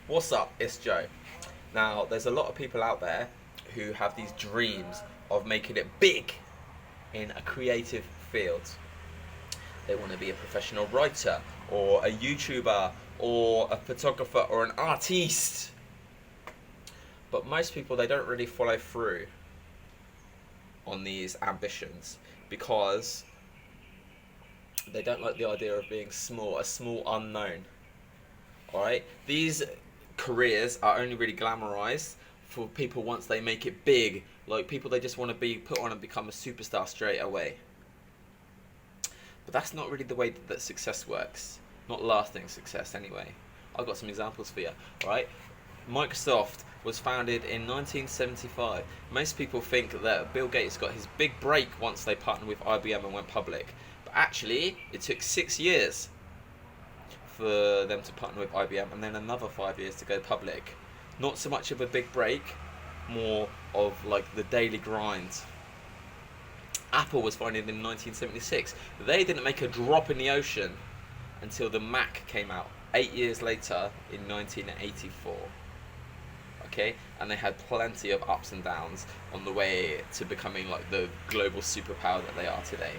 What's up? It's Joe. Now, there's a lot of people out there who have these dreams of making it big in a creative field. They want to be a professional writer, or a YouTuber, or a photographer, or an artiste. But most people, they don't really follow through on these ambitions because they don't like the idea of being small, a small unknown. Alright? These careers are only really glamorized for people once they make it big. Like people, they just want to be put on and become a superstar straight away. But that's not really the way that success works. Not lasting success anyway. I've got some examples for you. Alright? Microsoft was founded in 1975. Most people think that Bill Gates got his big break once they partnered with IBM and went public. But actually, it took 6 years for them to partner with IBM and then another 5 years to go public. Not so much of a big break, more of like the daily grind. Apple was founded in 1976. They didn't make a drop in the ocean until the Mac came out 8 years later in 1984. Okay, and they had plenty of ups and downs on the way to becoming like the global superpower that they are today.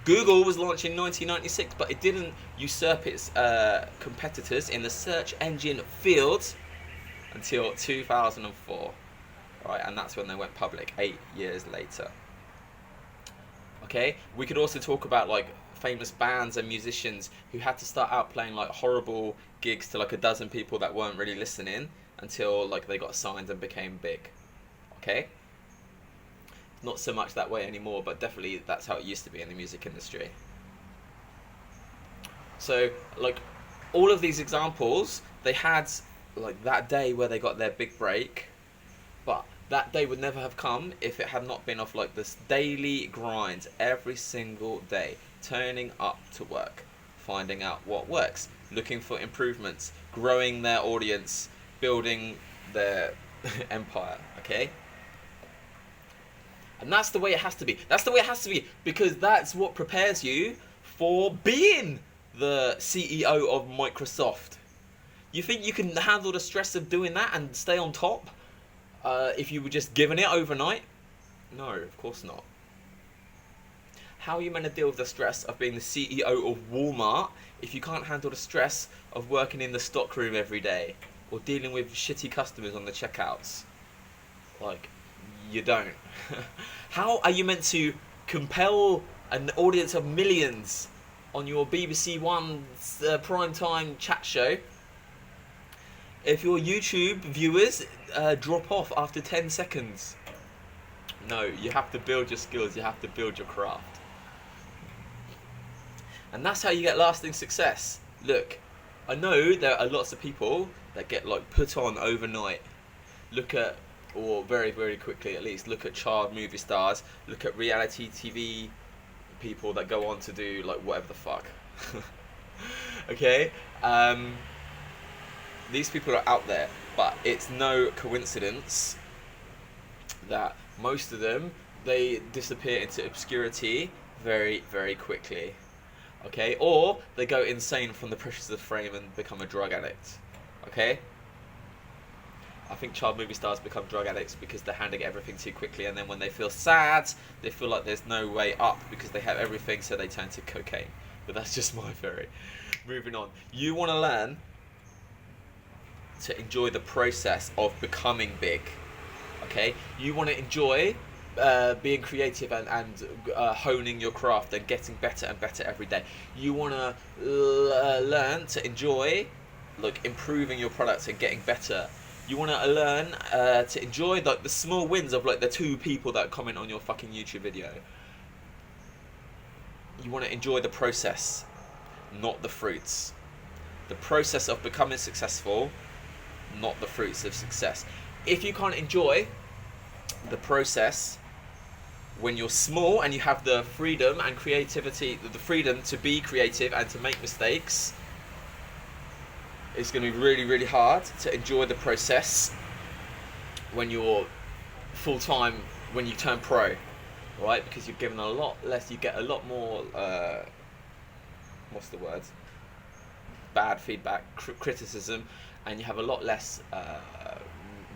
Google was launched in 1996, but it didn't usurp its competitors in the search engine field until 2004. Right, and that's when they went public 8 years later. Okay, we could also talk about like famous bands and musicians who had to start out playing like horrible gigs to like a dozen people that weren't really listening until like they got signed and became big. Okay, not so much that way anymore, but definitely that's how it used to be in the music industry. So like all of these examples, they had like that day where they got their big break, but that day would never have come if it had not been of like this daily grind every single day, turning up to work, finding out what works, looking for improvements, growing their audience, building their empire. Okay, and that's the way it has to be. That's the way it has to be, because that's what prepares you for being the CEO of Microsoft. You think you can handle the stress of doing that and stay on top if you were just given it overnight? No, of course not. How are you meant to deal with the stress of being the CEO of Walmart if you can't handle the stress of working in the stockroom every day or dealing with shitty customers on the checkouts? Like, you don't. How are you meant to compel an audience of millions on your BBC One's primetime chat show if your YouTube viewers drop off after 10 seconds? No, you have to build your skills, you have to build your craft. And that's how you get lasting success. Look, I know there are lots of people that get like put on overnight. Look at, or very, very quickly at least, look at child movie stars, look at reality TV people that go on to do like whatever the fuck. Okay? These people are out there, but it's no coincidence that most of them, they disappear into obscurity very, very quickly. Okay? Or they go insane from the pressures of fame and become a drug addict. Okay? I think child movie stars become drug addicts because they're handing everything too quickly, and then when they feel sad, they feel like there's no way up because they have everything, so they turn to cocaine. But that's just my theory. Moving on. You want to learn to enjoy the process of becoming big. Okay? You want to enjoy being creative and honing your craft and getting better and better every day. You want to learn to enjoy like improving your products and getting better. You want to learn to enjoy like the small wins of like the 2 people that comment on your fucking YouTube video. You want to enjoy the process, not the fruits. The process of becoming successful, not the fruits of success. If you can't enjoy the process when you're small and you have the freedom and creativity, the freedom to be creative and to make mistakes, it's going to be really, really hard to enjoy the process when you're full-time, when you turn pro, right? Because you're given a lot less, you get a lot more, what's the word? Bad feedback, criticism, and you have a lot less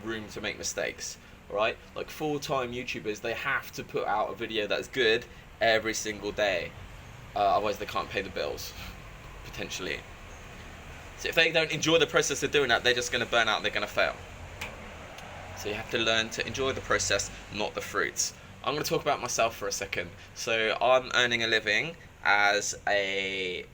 room to make mistakes. Right? Like full-time YouTubers, they have to put out a video that's good every single day, otherwise they can't pay the bills, potentially. So if they don't enjoy the process of doing that, they're just going to burn out, they're going to fail. So you have to learn to enjoy the process, not the fruits. I'm going to talk about myself for a second. So I'm earning a living as a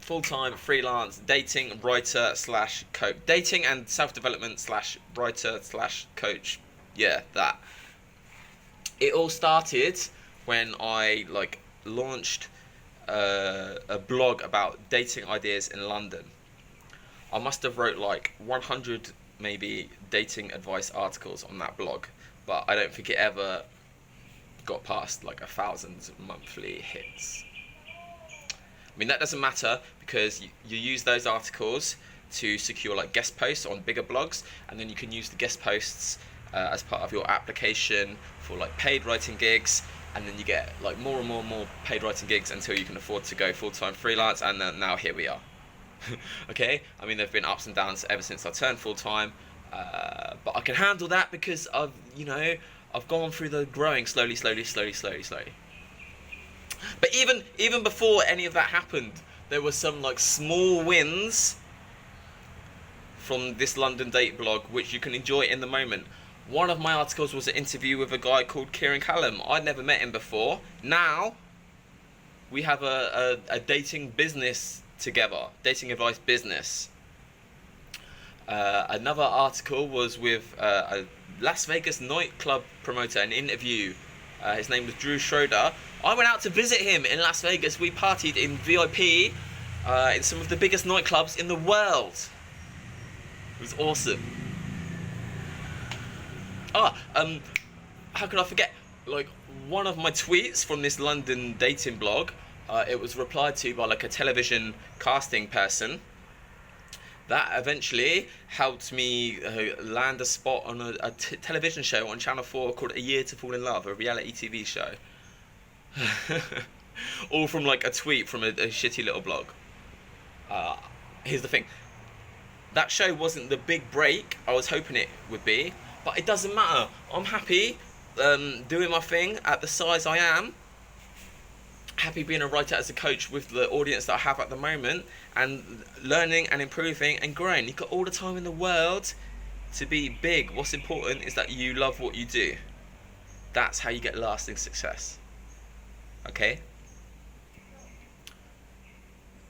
full-time freelance dating writer slash coach, dating and self-development slash writer slash coach. Yeah, that. It all started when I launched a blog about dating ideas in London. I must have wrote 100 maybe dating advice articles on that blog, but I don't think it ever got past 1,000 monthly hits. I mean, that doesn't matter because you use those articles to secure guest posts on bigger blogs, and then you can use the guest posts as part of your application for paid writing gigs, and then you get more and more paid writing gigs until you can afford to go full-time freelance, and then now here we are. Okay, I mean, there've been ups and downs ever since I turned full-time, but I can handle that because I've gone through the growing slowly. But even before any of that happened, there were some small wins from this London date blog which you can enjoy in the moment. One of my articles was an interview with a guy called Kieran Callum. I'd never met him before. Now we have a dating business together, dating advice business. Another article was with a Las Vegas nightclub promoter, an interview. His name was Drew Schroeder. I went out to visit him in Las Vegas. We partied in VIP in some of the biggest nightclubs in the world. It was awesome. How could I forget? One of my tweets from this London dating blog, it was replied to by a television casting person. That eventually helped me land a spot on a television show on Channel 4 called A Year to Fall in Love, a reality TV show. All from a tweet from a shitty little blog. Here's the thing. That show wasn't the big break I was hoping it would be, but it doesn't matter. I'm happy doing my thing at the size I am. Happy being a writer as a coach with the audience that I have at the moment, and learning and improving and growing. You've got all the time in the world to be big. What's important is that you love what you do. That's how you get lasting success. Okay?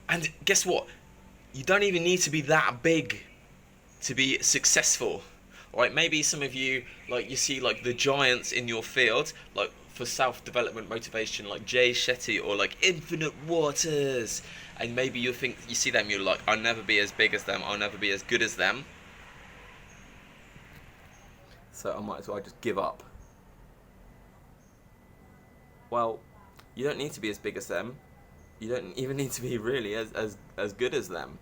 And guess what? You don't even need to be that big to be successful. Alright, maybe some of you, you see the giants in your field, for self-development motivation, Jay Shetty or Infinite Waters, and maybe you see them, you're I'll never be as big as them, I'll never be as good as them, so I might as well just give up. Well, you don't need to be as big as them. You don't even need to be really as good as them.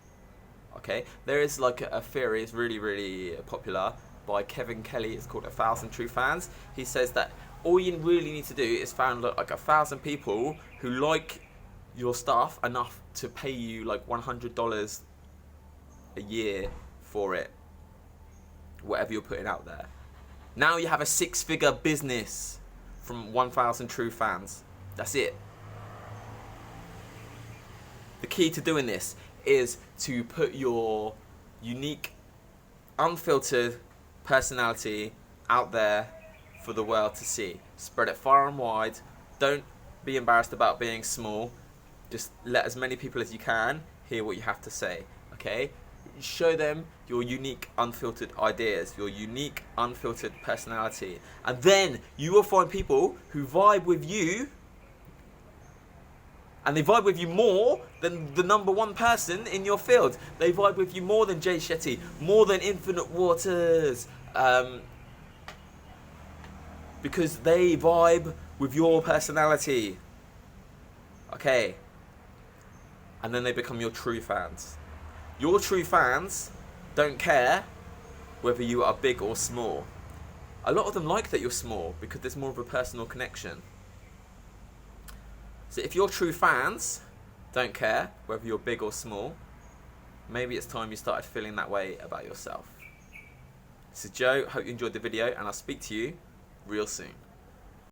Okay, there is a theory, it's really popular, by Kevin Kelly. It's called 1,000 True Fans. He says that all you really need to do is find 1,000 people who like your stuff enough to pay you $100 a year for it, whatever you're putting out there. Now you have a 6-figure business from 1,000 true fans. That's it. The key to doing this is to put your unique, unfiltered personality out there for the world to see. Spread it far and wide. Don't be embarrassed about being small. Just let as many people as you can hear what you have to say. Okay? Show them your unique, unfiltered ideas, your unique, unfiltered personality. And then you will find people who vibe with you, and they vibe with you more than the number one person in your field. They vibe with you more than Jay Shetty, more than Infinite Waters, because they vibe with your personality. Okay. And then they become your true fans. Your true fans don't care whether you are big or small. A lot of them like that you're small because there's more of a personal connection. So if your true fans don't care whether you're big or small, maybe it's time you started feeling that way about yourself. This is Joe, hope you enjoyed the video, and I'll speak to you real soon.